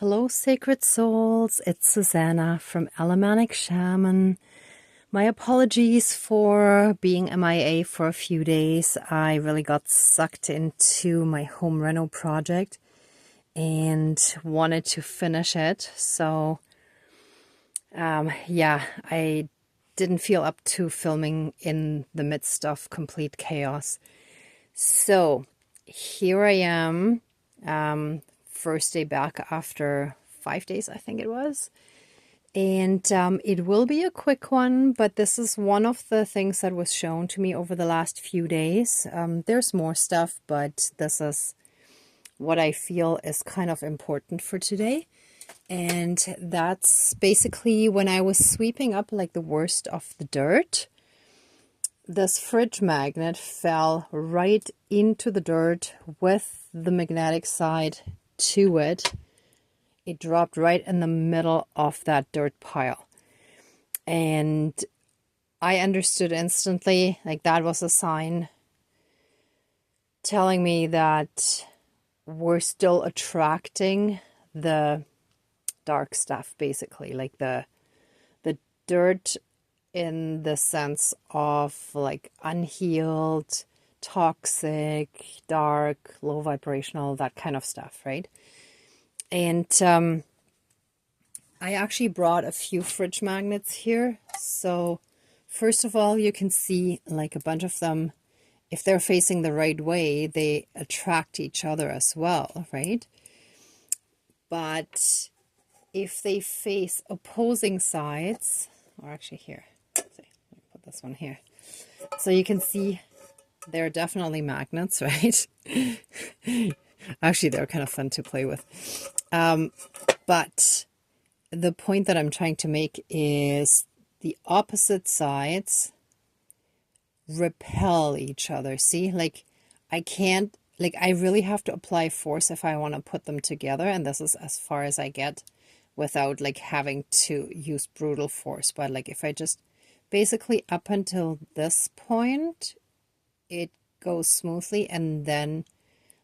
Hello, sacred souls. It's Susanna from Alamanic Shaman. My apologies for being MIA for a few days. I really got sucked into my home reno project and wanted to finish it. So, yeah, I didn't feel up to filming in the midst of complete chaos. So, here I am. First day back after 5 days, I think it was. And it will be a quick one, but this is one of the things that was shown to me over the last few days. There's more stuff, but this is what I feel is kind of important for today. And that's basically when I was sweeping up like the worst of the dirt, this fridge magnet fell right into the dirt with the magnetic side to it. It dropped right in the middle of that dirt pile. And I understood instantly, like that was a sign telling me that we're still attracting the dark stuff, basically, like the dirt in the sense of like unhealed, toxic, dark, low vibrational, that kind of stuff, right? And I actually brought a few fridge magnets here. So first of all, you can see like a bunch of them, if they're facing the right way, they attract each other as well, right? But if they face opposing sides, or actually here, let's see, let me put this one here. So you can see they're definitely magnets, right? Actually, they're kind of fun to play with. But the point that I'm trying to make is the opposite sides repel each other. See, like I can't, like I really have to apply force if I want to put them together. And this is as far as I get without like having to use brutal force. But like if I just basically up until this point, it goes smoothly, and then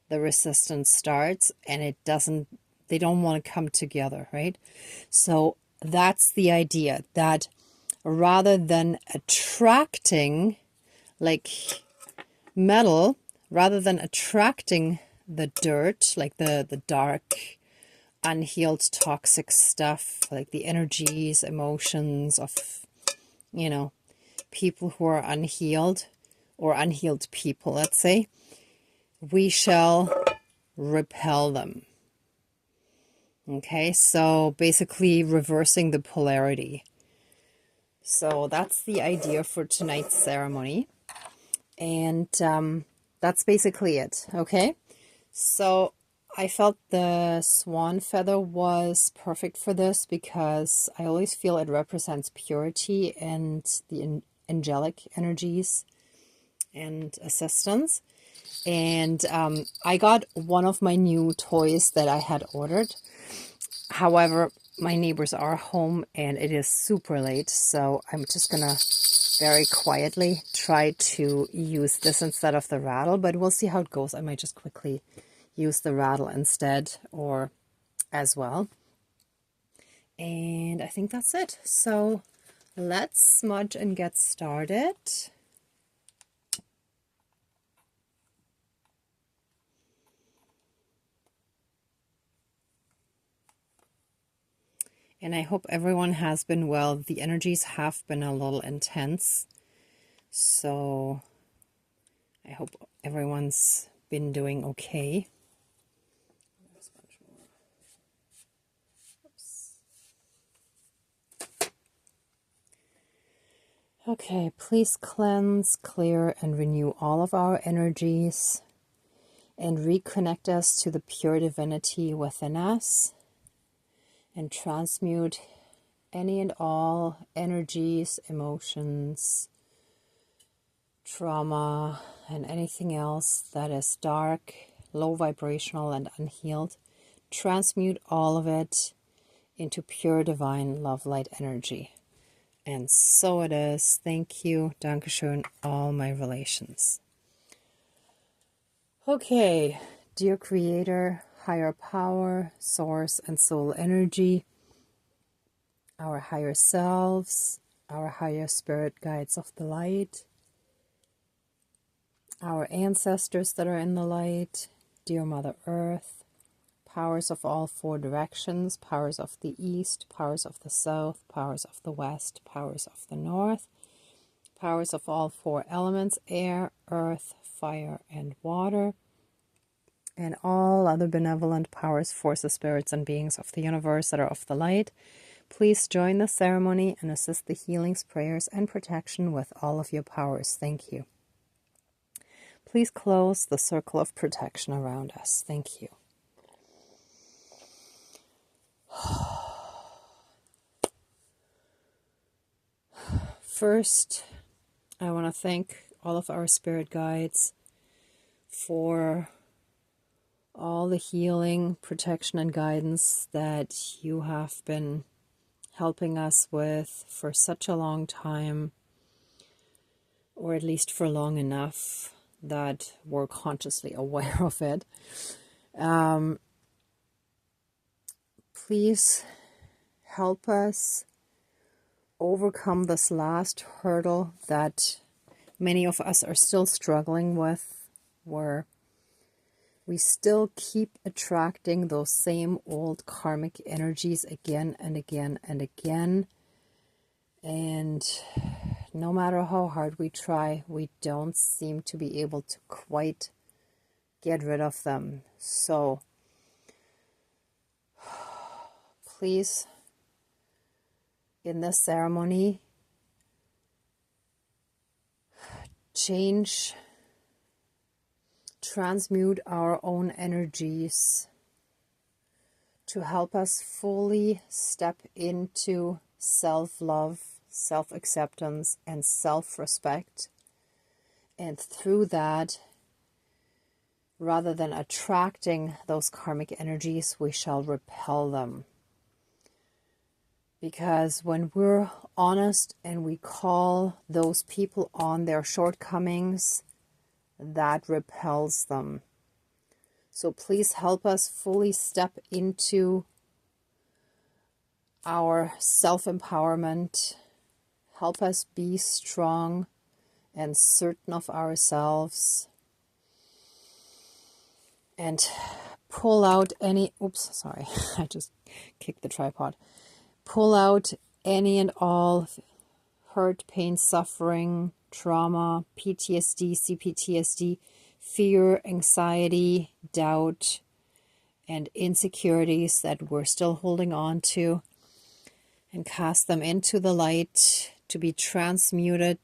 the resistance starts and it doesn't, they don't want to come together, right? So that's the idea, that rather than attracting like metal, rather than attracting the dirt, like the dark, unhealed, toxic stuff, like the energies, emotions of, you know, people who are unhealed, or unhealed people, let's say, we shall repel them. Okay, so basically reversing the polarity. So that's the idea for tonight's ceremony. And that's basically it, okay? So I felt the swan feather was perfect for this because I always feel it represents purity and the angelic energies and assistance. And I got one of my new toys that I had ordered. However, my neighbors are home and it is super late, so I'm just gonna very quietly try to use this instead of the rattle, but we'll see how it goes. I might just quickly use the rattle instead, or as well. And I think that's it. So let's smudge and get started. And I hope everyone has been well. The energies have been a little intense, so I hope everyone's been doing okay. Okay, please cleanse, clear, and renew all of our energies and reconnect us to the pure divinity within us, and transmute any and all energies, emotions, trauma, and anything else that is dark, low vibrational, and unhealed. Transmute all of it into pure divine love light energy. And so it is. Thank you. Dankeschön, all my relations. Okay, dear Creator, higher power, source, and soul energy, our higher selves, our higher spirit guides of the light, our ancestors that are in the light, dear Mother Earth, powers of all four directions, powers of the east, powers of the south, powers of the west, powers of the north, powers of all four elements, air, earth, fire, and water, and all other benevolent powers, forces, spirits, and beings of the universe that are of the light. Please join the ceremony and assist the healings, prayers, and protection with all of your powers. Thank you. Please close the circle of protection around us. Thank you. First, I want to thank all of our spirit guides for all the healing, protection, and guidance that you have been helping us with for such a long time, or at least for long enough that we're consciously aware of it. Please help us overcome this last hurdle that many of us are still struggling with, where we still keep attracting those same old karmic energies again and again and again. And no matter how hard we try, we don't seem to be able to quite get rid of them. So please, in this ceremony, transmute our own energies to help us fully step into self-love, self-acceptance, and self-respect. And through that, rather than attracting those karmic energies, we shall repel them. Because when we're honest and we call those people on their shortcomings, that repels them. So please help us fully step into our self-empowerment. Help us be strong and certain of ourselves. And pull out any... Oops, sorry. I just kicked the tripod. Pull out any and all hurt, pain, suffering, trauma, PTSD, CPTSD, fear, anxiety, doubt, and insecurities that we're still holding on to, and cast them into the light to be transmuted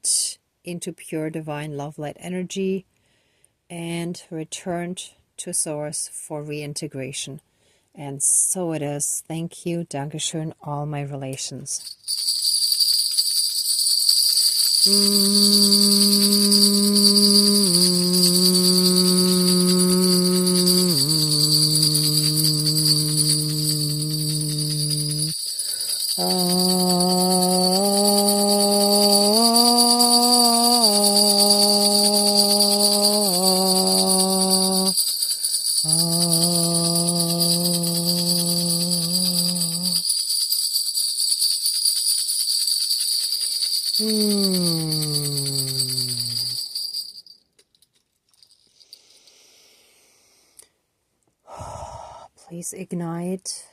into pure divine love light energy and returned to source for reintegration. And so it is. Thank you. Dankeschön, all my relations. Please ignite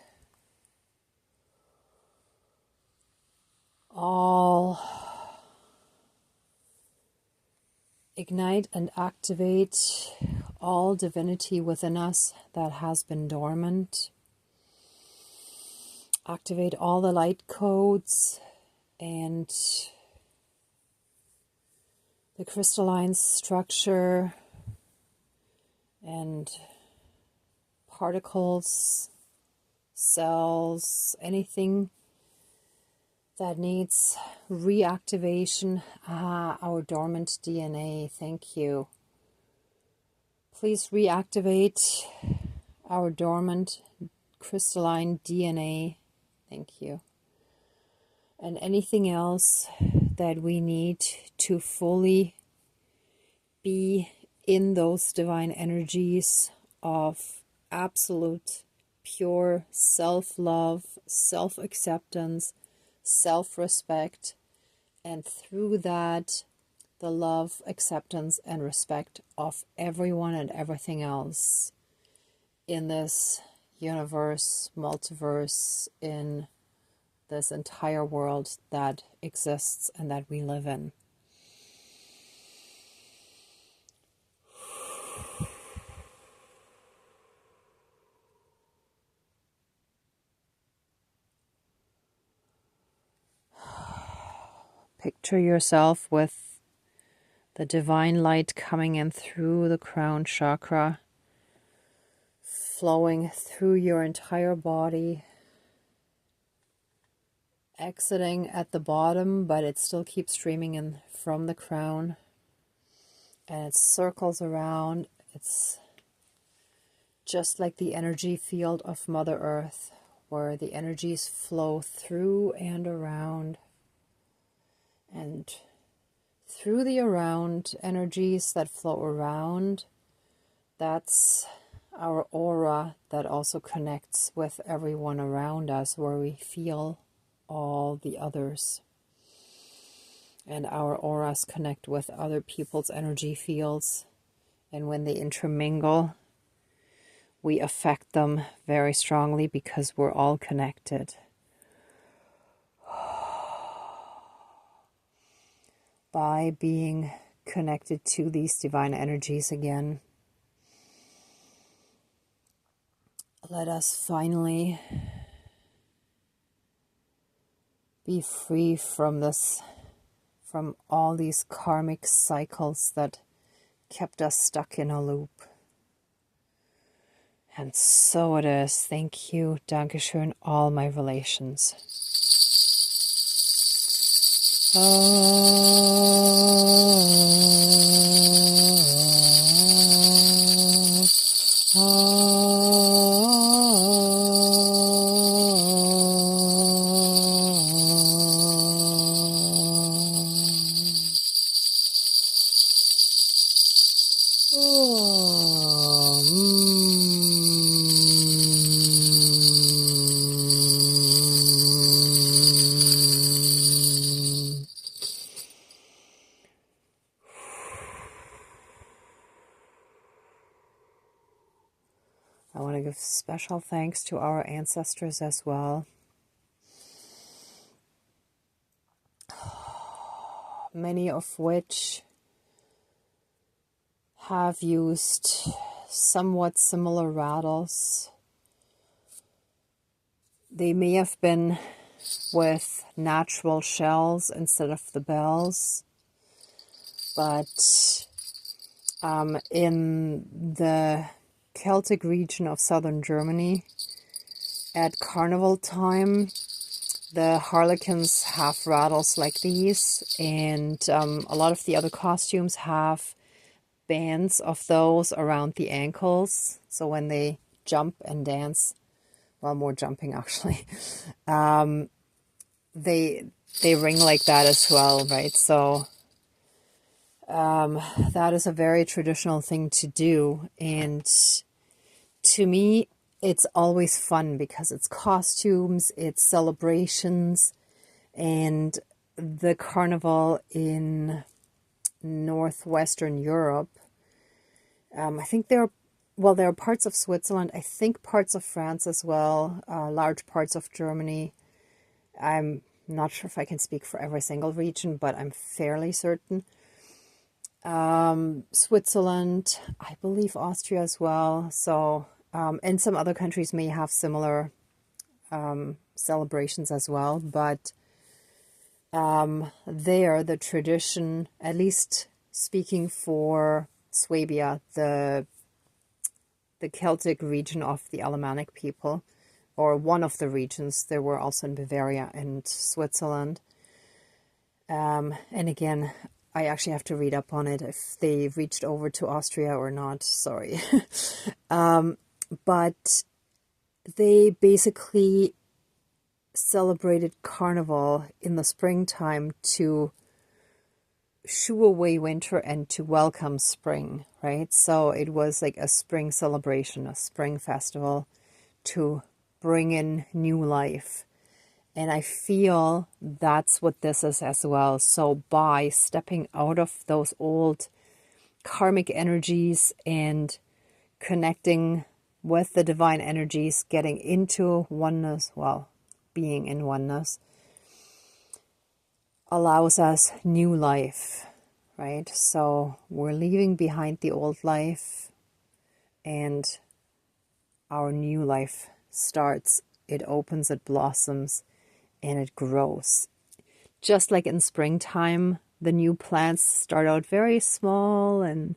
and activate all divinity within us that has been dormant. Activate all the light codes and the crystalline structure and particles, cells, anything that needs reactivation. Our dormant DNA, thank you. Please reactivate our dormant crystalline DNA, thank you. And anything else that we need to fully be in those divine energies of absolute pure self-love, self-acceptance, self-respect, and through that, the love, acceptance, and respect of everyone and everything else in this universe, multiverse, in this entire world that exists and that we live in. Picture yourself with the divine light coming in through the crown chakra, flowing through your entire body, exiting at the bottom, but it still keeps streaming in from the crown, and it circles around. It's just like the energy field of Mother Earth, where the energies flow through and around, and through the around energies that flow around, that's our aura that also connects with everyone around us, where we feel all the others. And our auras connect with other people's energy fields, and when they intermingle, we affect them very strongly because we're all connected. By being connected to these divine energies again, let us finally be free from this, from all these karmic cycles that kept us stuck in a loop. And so it is. Thank you, Dankeschön, all my relations. I want to give special thanks to our ancestors as well. Many of which have used somewhat similar rattles. They may have been with natural shells instead of the bells, but in the Celtic region of southern Germany, at carnival time, the harlequins have rattles like these, and a lot of the other costumes have bands of those around the ankles. So when they jump and dance, well, more jumping actually, they ring like that as well, right? So that is a very traditional thing to do, and to me, it's always fun because it's costumes, it's celebrations, and the carnival in northwestern Europe. I think there are parts of Switzerland, I think parts of France as well, large parts of Germany. I'm not sure if I can speak for every single region, but I'm fairly certain. Switzerland, I believe Austria as well. So, and some other countries may have similar celebrations as well. But there, the tradition, at least speaking for Swabia, the Celtic region of the Alemannic people, or one of the regions, there were also in Bavaria and Switzerland. And again, I actually have to read up on it if they reached over to Austria or not, sorry. But they basically celebrated Carnival in the springtime to shoo away winter and to welcome spring, right? So it was like a spring celebration, a spring festival to bring in new life. And I feel that's what this is as well. So by stepping out of those old karmic energies and connecting with the divine energies, getting into oneness, well, being in oneness, allows us new life, right? So we're leaving behind the old life and our new life starts. It opens, it blossoms, and it grows. Just like in springtime, the new plants start out very small and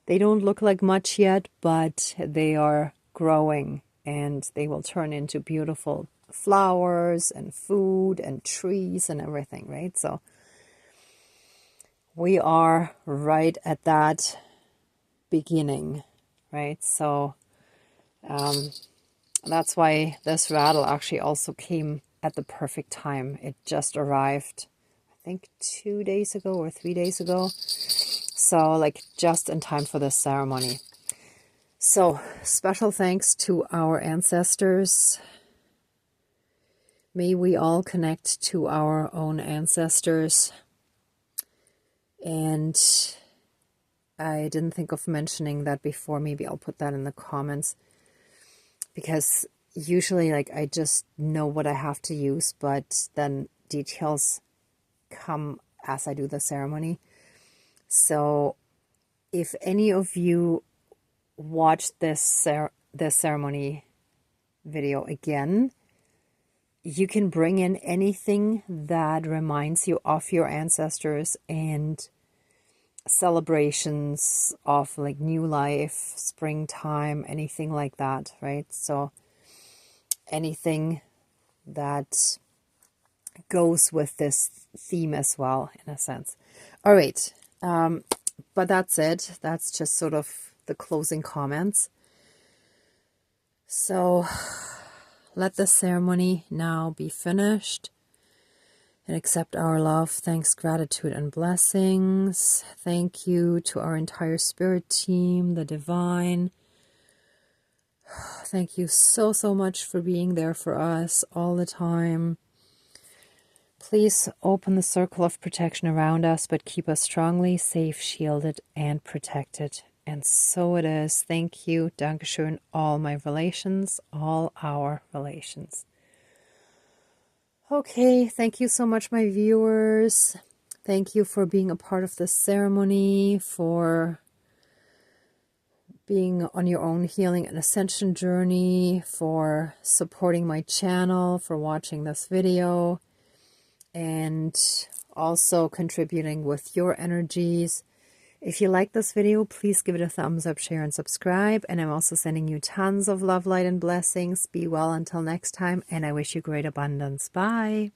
they don't look like much yet, but they are growing and they will turn into beautiful flowers and food and trees and everything, right? So we are right at that beginning, right? So that's why this rattle actually also came at the perfect time. It just arrived, I think 2 days ago or 3 days ago. So like just in time for this ceremony. So special thanks to our ancestors. May we all connect to our own ancestors. And I didn't think of mentioning that before. Maybe I'll put that in the comments. Because usually like I just know what I have to use, but then details come as I do the ceremony. So if any of you watch this ceremony video again, you can bring in anything that reminds you of your ancestors and celebrations of like new life, springtime, anything like that, right? So anything that goes with this theme as well, in a sense. All right, but that's it. That's just sort of the closing comments. So let the ceremony now be finished and accept our love, thanks, gratitude, and blessings. Thank you to our entire spirit team, the divine. Thank you so, so much for being there for us all the time. Please open the circle of protection around us, but keep us strongly safe, shielded, and protected. And so it is. Thank you. Dankeschön. All my relations, all our relations. Okay, thank you so much, my viewers. Thank you for being a part of this ceremony, for being on your own healing and ascension journey, for supporting my channel, for watching this video, and also contributing with your energies. If you like this video, please give it a thumbs up, share, and subscribe. And I'm also sending you tons of love, light, and blessings. Be well until next time, and I wish you great abundance. Bye.